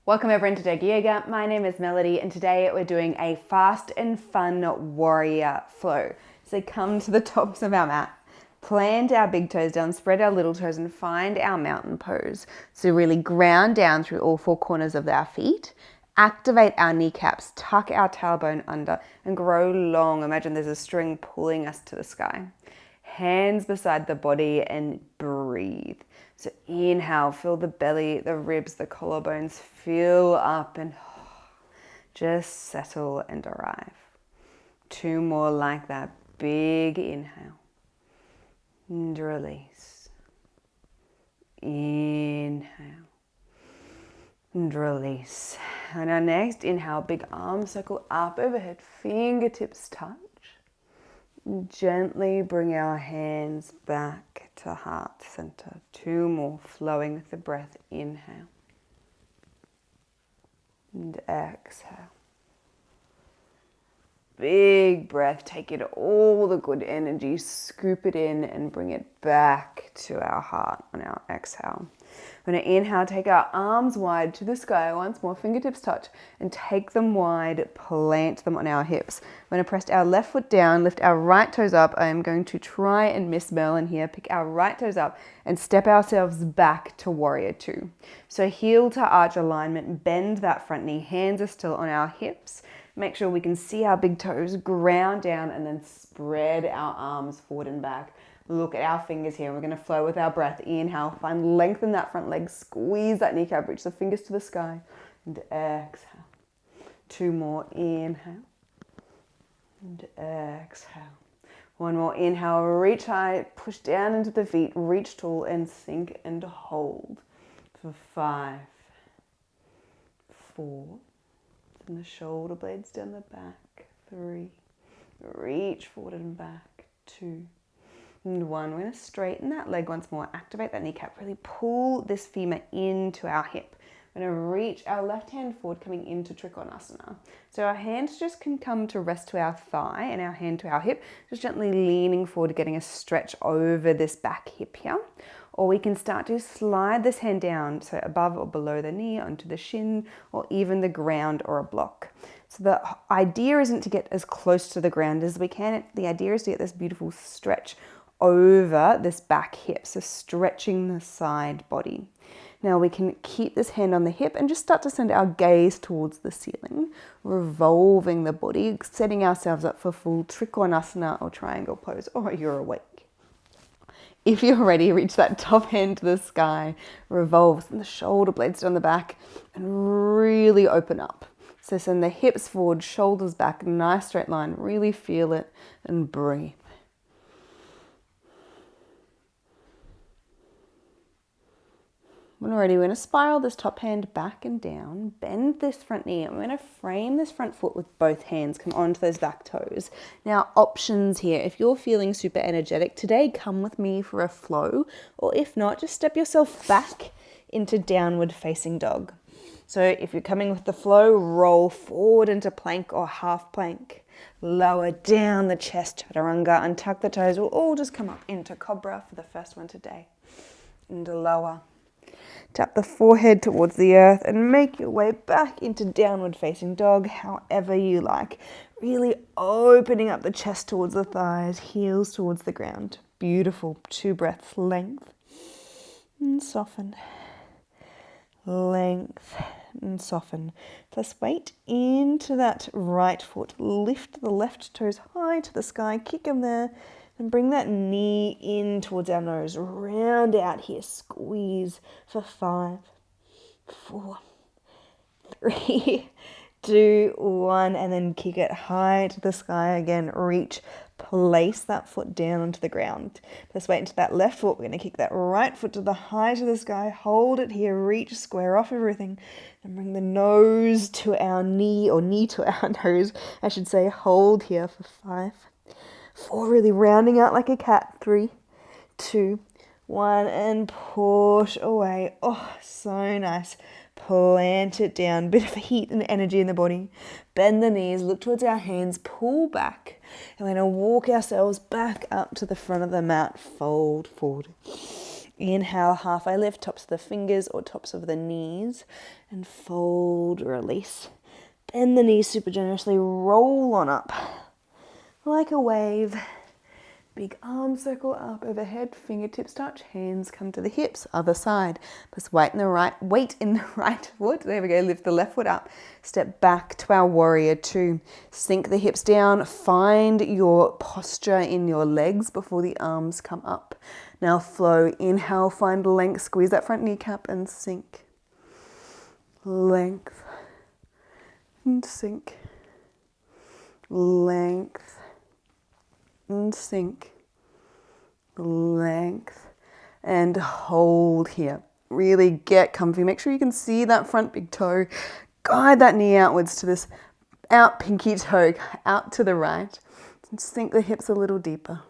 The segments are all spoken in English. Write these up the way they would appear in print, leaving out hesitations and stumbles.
Welcome everyone to Doga Yoga. My name is Melody and today we're doing a fast and fun warrior flow. So come to the tops of our mat, plant our big toes down, spread our little toes and find our mountain pose. So really ground down through all four corners of our feet, activate our kneecaps, tuck our tailbone under and grow long. Imagine there's a string pulling us to the sky. Hands beside the body and breathe. So inhale, fill the belly, the ribs, the collarbones, fill up and just settle and arrive. Two more like that. Big inhale and release. Inhale and release. And our next inhale, big arm circle up overhead, fingertips touch. Gently bring our hands back to heart center. Two more, flowing with the breath. Inhale and exhale. Big breath, take it all the good energy, scoop it in and bring it back to our heart on our exhale. We're going to inhale, take our arms wide to the sky once more, fingertips touch, and take them wide, plant them on our hips. We're going to press our left foot down, lift our right toes up. I am going to try and miss Merlin here, pick our right toes up and step ourselves back to warrior two. So heel to arch alignment, bend that front knee, hands are still on our hips. Make sure we can see our big toes, ground down and then spread our arms forward and back. Look at our fingers here. We're going to flow with our breath. Inhale, find length in that front leg, squeeze that kneecap, reach the fingers to the sky and exhale. Two more, inhale and exhale. One more, inhale, reach high, push down into the feet, reach tall and sink and hold for 5, 4, and the shoulder blades down the back, 3, reach forward and back, 2, and 1. We're going to straighten that leg once more, activate that kneecap, really pull this femur into our hip. We're going to reach our left hand forward, coming into Trikonasana. So our hands just can come to rest to our thigh and our hand to our hip, just gently leaning forward, getting a stretch over this back hip here. Or we can start to slide this hand down, so above or below the knee, onto the shin, or even the ground or a block. So the idea isn't to get as close to the ground as we can. The idea is to get this beautiful stretch over this back hip, so stretching the side body. Now we can keep this hand on the hip and just start to send our gaze towards the ceiling, revolving the body, setting ourselves up for full Trikonasana or triangle pose, or you're awake. If you're ready, reach that top hand to the sky, revolve, send the shoulder blades down the back and really open up. So send the hips forward, shoulders back, nice straight line, really feel it and breathe. When we're ready, we're going to spiral this top hand back and down, bend this front knee, and we're going to frame this front foot with both hands, come onto those back toes. Now, options here. If you're feeling super energetic today, come with me for a flow, or if not, just step yourself back into downward facing dog. So if you're coming with the flow, roll forward into plank or half plank. Lower down the chest, chaturanga, untuck the toes. We'll all just come up into cobra for the first one today. And lower. Tap the forehead towards the earth and make your way back into downward facing dog, however you like. Really opening up the chest towards the thighs, heels towards the ground. Beautiful. 2 breaths, length and soften. Length and soften. Plus weight into that right foot. Lift the left toes high to the sky, kick them there. And bring that knee in towards our nose. Round out here. Squeeze for 5, 4, 3, 2, 1. And then kick it high to the sky again. Reach. Place that foot down onto the ground. Let's wait into that left foot. We're going to kick that right foot to the height of the sky. Hold it here. Reach. Square off everything. And bring the nose to our knee, or knee to our nose, I should say. Hold here for 5, 4, really rounding out like a cat. 3, 2, 1, and push away. Oh, so nice. Plant it down. Bit of heat and energy in the body. Bend the knees, look towards our hands, pull back. And we're going to walk ourselves back up to the front of the mat. Fold forward. Inhale, halfway lift, tops of the fingers or tops of the knees, and fold, release. Bend the knees super generously, roll on up like a wave. Big arm circle up overhead, fingertips touch, hands come to the hips, other side. Plus weight in the right foot. There we go, lift the left foot up. Step back to our warrior two. Sink the hips down, find your posture in your legs before the arms come up. Now flow, inhale, find length, squeeze that front kneecap and sink. Length and sink. Length and sink, length, and hold here. Really get comfy. Make sure you can see that front big toe. Guide that knee outwards to this out pinky toe, out to the right. And sink the hips a little deeper.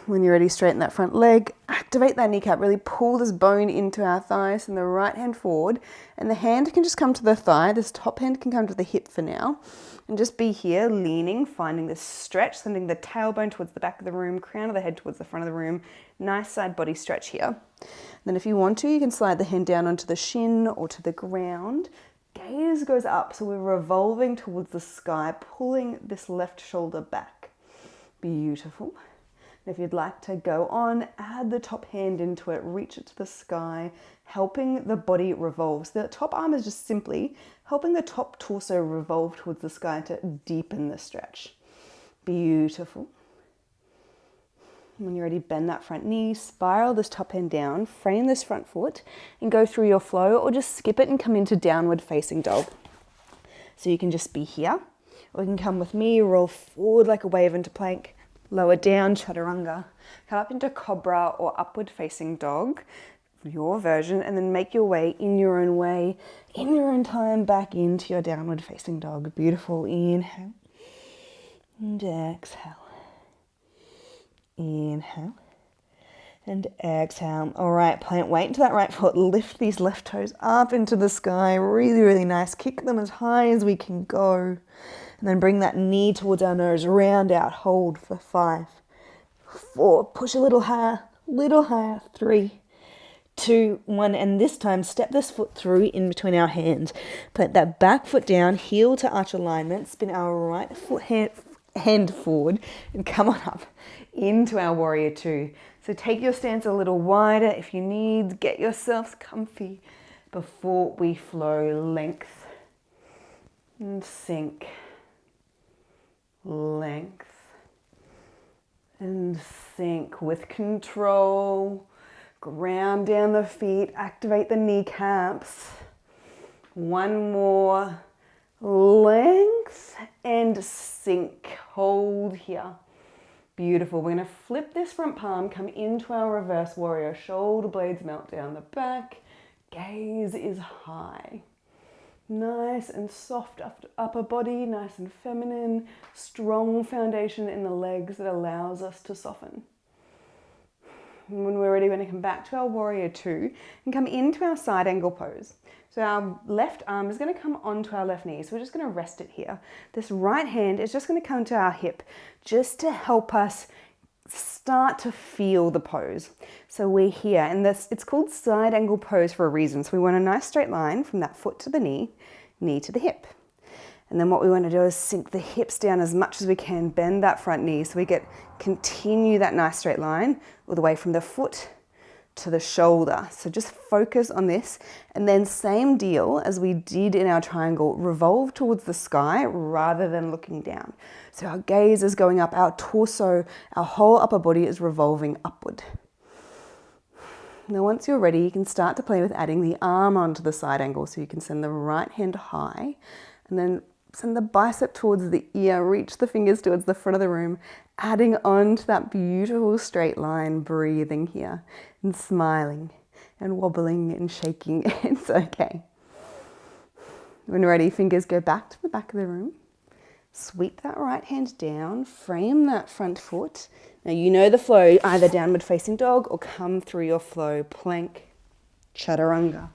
When you're ready, straighten that front leg. Activate that kneecap. Really pull this bone into our thighs and the right hand forward. And the hand can just come to the thigh. This top hand can come to the hip for now. And just be here, leaning, finding this stretch, sending the tailbone towards the back of the room, crown of the head towards the front of the room. Nice side body stretch here. Then if you want to, you can slide the hand down onto the shin or to the ground. Gaze goes up, so we're revolving towards the sky, pulling this left shoulder back. Beautiful. And if you'd like to go on, add the top hand into it, reach it to the sky, helping the body revolve. So the top arm is just simply helping the top torso revolve towards the sky to deepen the stretch. Beautiful. When you're ready, bend that front knee, spiral this top hand down, frame this front foot, and go through your flow, or just skip it and come into downward facing dog. So you can just be here, or you can come with me, roll forward like a wave into plank, lower down, chaturanga, come up into cobra or upward facing dog, your version, and then make your way in your own way, in your own time, back into your downward facing dog. Beautiful. Inhale and exhale. Inhale and exhale. All right, plant weight into that right foot. Lift these left toes up into the sky. Really, really nice. Kick them as high as we can go. And then bring that knee towards our nose. Round out. Hold for 5, 4. Push a little higher. 3, 2, 1. And this time, step this foot through in between our hands. Plant that back foot down. Heel to arch alignment. Spin our right foot hand forward. And come on up into our warrior two. So take your stance a little wider if you need. Get yourselves comfy before we flow. Length and sink. Length and sink with control. Ground down the feet. Activate the kneecaps. One more. Length and sink. Hold here. Beautiful. We're going to flip this front palm, come into our reverse warrior. Shoulder blades melt down the back. Gaze is high. Nice and soft upper body, nice and feminine. Strong foundation in the legs that allows us to soften. And when we're ready, we're going to come back to our warrior two and come into our side angle pose. So our left arm is going to come onto our left knee. So we're just going to rest it here. This right hand is just going to come to our hip just to help us start to feel the pose. So we're here, and it's called side angle pose for a reason. So we want a nice straight line from that foot to the knee to the hip. And then what we want to do is sink the hips down as much as we can, bend that front knee so we continue that nice straight line all the way from the foot to the shoulder. So just focus on this, and then same deal as we did in our triangle, revolve towards the sky rather than looking down. So our gaze is going up, our torso, our whole upper body is revolving upward. Now once you're ready, you can start to play with adding the arm onto the side angle. So you can send the right hand high and then send the bicep towards the ear, reach the fingers towards the front of the room, adding on to that beautiful straight line, breathing here and smiling and wobbling and shaking. It's okay. When ready, fingers go back to the back of the room. Sweep that right hand down, frame that front foot. Now you know the flow, either downward facing dog or come through your flow, plank, chaturanga,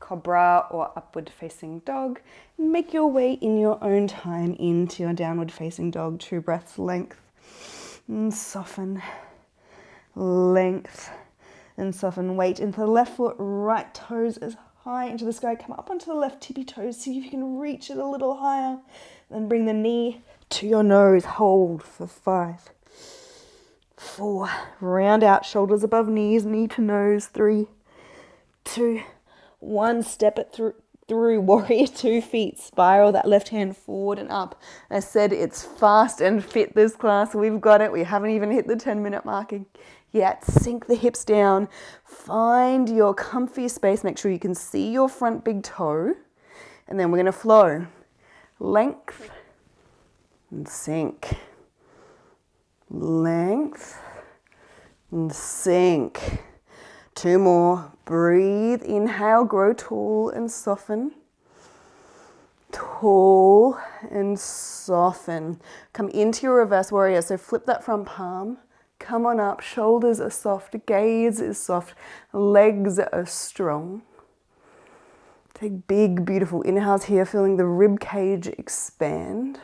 cobra or upward facing dog. Make your way in your own time into your downward facing dog. 2 breaths, length and soften, length and soften. Weight into the left foot, right toes as high into the sky. Come up onto the left tippy toes. See if you can reach it a little higher. Then bring the knee to your nose. Hold for 5, 4. Round out, shoulders above knees, knee to nose. 3, 2, 1. Step it through. Warrior 2, feet spiral that left hand forward and up. I said it's fast and fit, this class. We've got it. We haven't even hit the 10-minute marking yet. Sink the hips down. Find your comfy space. Make sure you can see your front big toe. And then we're going to flow. Length and sink. Length and sink. 2 more. Breathe. Inhale, grow tall and soften. Tall and soften. Come into your reverse warrior. So flip that front palm. Come on up. Shoulders are soft. Gaze is soft. Legs are strong. Take big, beautiful inhales here, feeling the rib cage expand.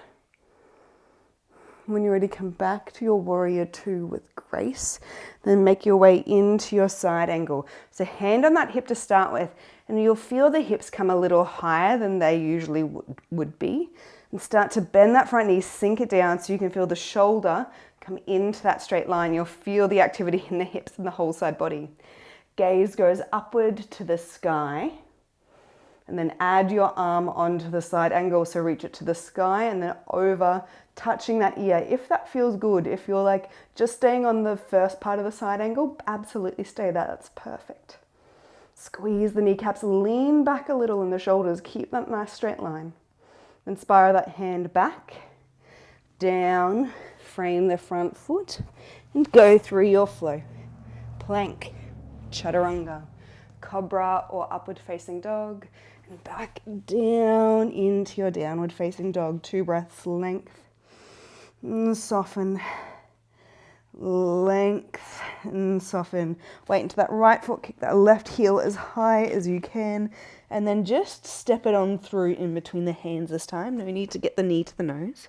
When you're ready, come back to your warrior 2 with grace. Then make your way into your side angle. So hand on that hip to start with, and you'll feel the hips come a little higher than they usually would be. And start to bend that front knee, sink it down so you can feel the shoulder come into that straight line. You'll feel the activity in the hips and the whole side body. Gaze goes upward to the sky. And then add your arm onto the side angle. So reach it to the sky and then over, touching that ear. If that feels good, if you're like just staying on the first part of the side angle, absolutely stay there. That's perfect. Squeeze the kneecaps, lean back a little in the shoulders. Keep that nice straight line. Then spiral that hand back, down, frame the front foot, and go through your flow. Plank, chaturanga, cobra or upward facing dog. And back down into your downward facing dog. 2 breaths, length and soften. Length and soften. Weight into that right foot, kick that left heel as high as you can. And then just step it on through in between the hands this time. No need to get the knee to the nose.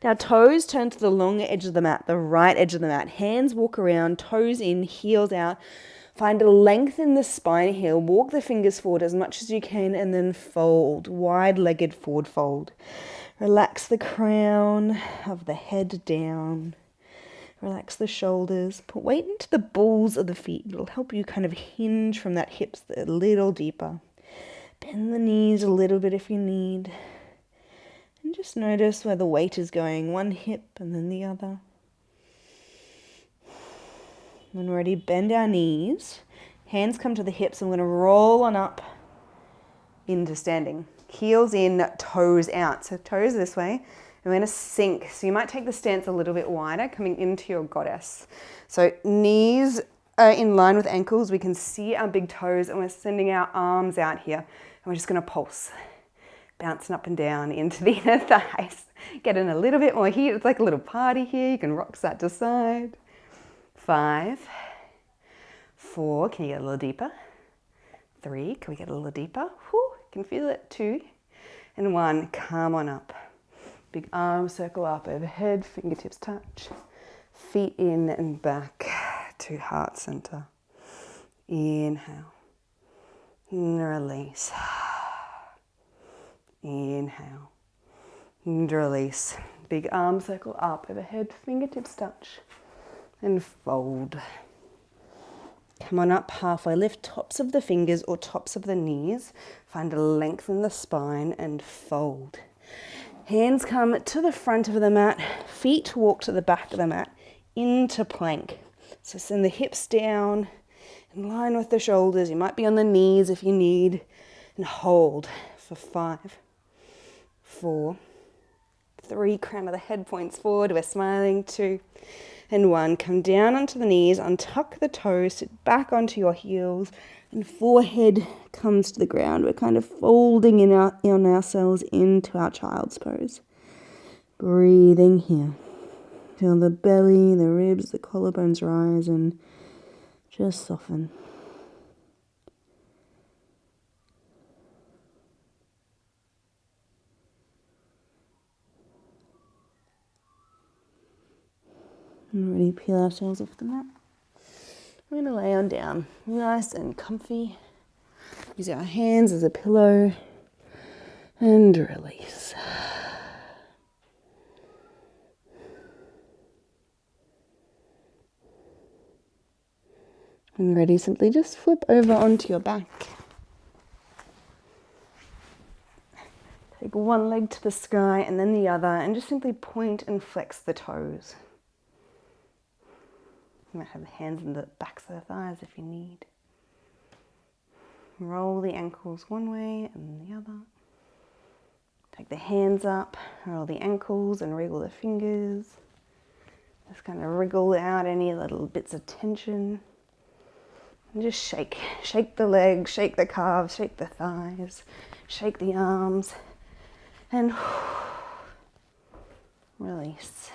Now toes turn to the longer edge of the mat, the right edge of the mat. Hands walk around, toes in, heels out. Find a length in the spine here. Walk the fingers forward as much as you can and then fold. Wide-legged forward fold. Relax the crown of the head down. Relax the shoulders. Put weight into the balls of the feet. It'll help you kind of hinge from that hips a little deeper. Bend the knees a little bit if you need. And just notice where the weight is going. One hip and then the other. When we're ready, bend our knees. Hands come to the hips. I'm going to roll on up into standing. Heels in, toes out. So toes this way. And we're going to sink. So you might take the stance a little bit wider, coming into your goddess. So knees are in line with ankles. We can see our big toes and we're sending our arms out here. And we're just going to pulse. Bouncing up and down into the inner thighs. Getting a little bit more heat. It's like a little party here. You can rock side to side. 5, 4, can you get a little deeper? 3, can we get a little deeper? Whew, can feel it. 2, and 1, come on up. Big arm circle up overhead, fingertips touch. Feet in and back to heart center. Inhale, and release. Inhale, and release. Big arm circle up overhead, fingertips touch. And fold. Come on up halfway. Lift tops of the fingers or tops of the knees. Find a length in the spine and fold. Hands come to the front of the mat. Feet walk to the back of the mat into plank. So send the hips down in line with the shoulders. You might be on the knees if you need. And hold for 5, 4, 3. Crown of the head points forward. We're smiling. 2. And 1, come down onto the knees, untuck the toes, sit back onto your heels, and forehead comes to the ground. We're kind of folding in ourselves into our child's pose. Breathing here. Feel the belly, the ribs, the collarbones rise and just soften. And ready, peel ourselves off the mat. We're going to lay on down, nice and comfy. Use our hands as a pillow and release. When ready, simply just flip over onto your back. Take one leg to the sky and then the other, and just simply point and flex the toes. You might have the hands in the backs of the thighs if you need. Roll the ankles one way and the other. Take the hands up, roll the ankles and wriggle the fingers. Just kind of wriggle out any little bits of tension. And just shake. Shake the legs, shake the calves, shake the thighs, shake the arms. And release.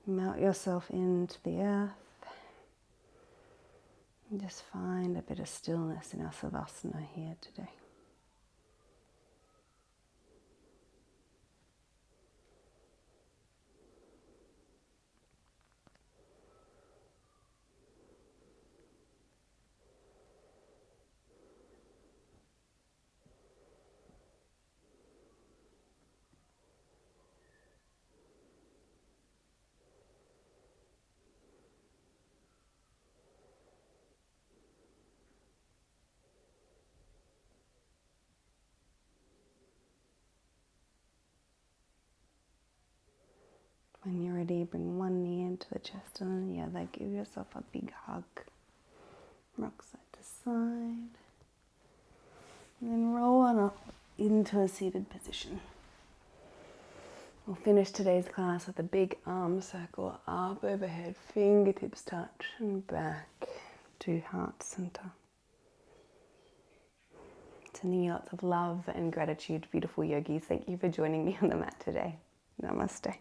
Melt yourself into the earth. And just find a bit of stillness in our Savasana here today. When you're ready, bring one knee into the chest and then the other. Give yourself a big hug. Rock side to side. And then roll on up into a seated position. We'll finish today's class with a big arm circle up overhead, fingertips touch, and back to heart center. Sending you lots of love and gratitude, beautiful yogis. Thank you for joining me on the mat today. Namaste.